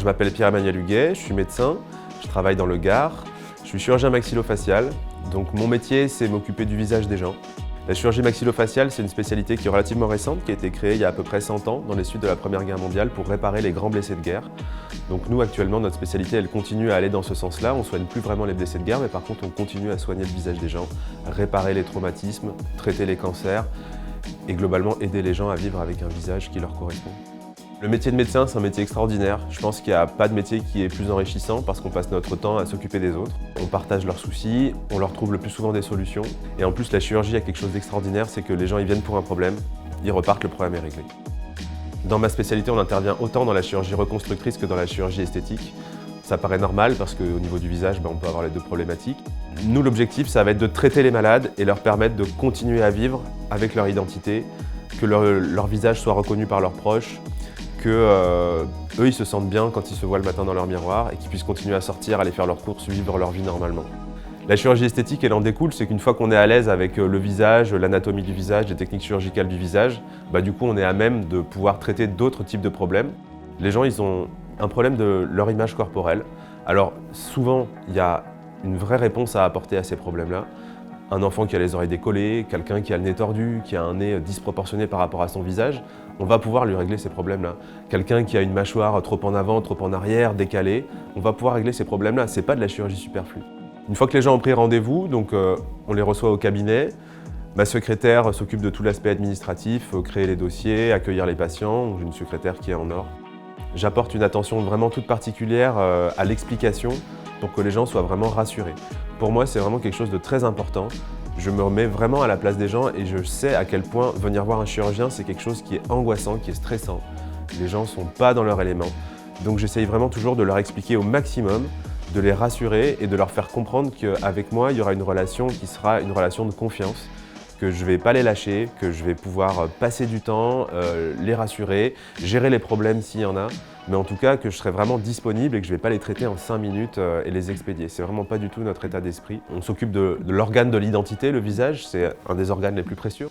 Je m'appelle Pierre-Emmanuel Huguet, je suis médecin, je travaille dans le Gard, je suis chirurgien maxillofacial, donc mon métier c'est m'occuper du visage des gens. La chirurgie maxillofaciale, c'est une spécialité qui est relativement récente, qui a été créée il y a à peu près 100 ans, dans les suites de la Première Guerre mondiale, pour réparer les grands blessés de guerre. Donc nous, actuellement, notre spécialité, elle continue à aller dans ce sens-là. On ne soigne plus vraiment les blessés de guerre, mais par contre, on continue à soigner le visage des gens, réparer les traumatismes, traiter les cancers et globalement aider les gens à vivre avec un visage qui leur correspond. Le métier de médecin, c'est un métier extraordinaire. Je pense qu'il n'y a pas de métier qui est plus enrichissant parce qu'on passe notre temps à s'occuper des autres. On partage leurs soucis, on leur trouve le plus souvent des solutions. Et en plus, la chirurgie a quelque chose d'extraordinaire, c'est que les gens ils viennent pour un problème, ils repartent, le problème est réglé. Dans ma spécialité, on intervient autant dans la chirurgie reconstructrice que dans la chirurgie esthétique. Ça paraît normal parce qu'au niveau du visage, on peut avoir les deux problématiques. Nous, l'objectif, ça va être de traiter les malades et leur permettre de continuer à vivre avec leur identité, que leur visage soit reconnu par leurs proches, que eux ils se sentent bien quand ils se voient le matin dans leur miroir et qu'ils puissent continuer à sortir, aller faire leurs courses, vivre leur vie normalement. La chirurgie esthétique, elle en découle, c'est qu'une fois qu'on est à l'aise avec le visage, l'anatomie du visage, les techniques chirurgicales du visage, du coup on est à même de pouvoir traiter d'autres types de problèmes. Les gens, ils ont un problème de leur image corporelle. Alors souvent, il y a une vraie réponse à apporter à ces problèmes-là. Un enfant qui a les oreilles décollées, quelqu'un qui a le nez tordu, qui a un nez disproportionné par rapport à son visage, on va pouvoir lui régler ces problèmes-là. Quelqu'un qui a une mâchoire trop en avant, trop en arrière, décalée, on va pouvoir régler ces problèmes-là. C'est pas de la chirurgie superflue. Une fois que les gens ont pris rendez-vous, donc on les reçoit au cabinet. Ma secrétaire s'occupe de tout l'aspect administratif, créer les dossiers, accueillir les patients. J'ai une secrétaire qui est en or. J'apporte une attention vraiment toute particulière à l'explication pour que les gens soient vraiment rassurés. Pour moi, c'est vraiment quelque chose de très important. Je me remets vraiment à la place des gens et je sais à quel point venir voir un chirurgien, c'est quelque chose qui est angoissant, qui est stressant. Les gens ne sont pas dans leur élément. Donc j'essaye vraiment toujours de leur expliquer au maximum, de les rassurer et de leur faire comprendre qu'avec moi, il y aura une relation qui sera une relation de confiance, que je ne vais pas les lâcher, que je vais pouvoir passer du temps, les rassurer, gérer les problèmes s'il y en a, mais en tout cas que je serai vraiment disponible et que je ne vais pas les traiter en 5 minutes et les expédier. C'est vraiment pas du tout notre état d'esprit. On s'occupe de l'organe de l'identité, le visage, c'est un des organes les plus précieux.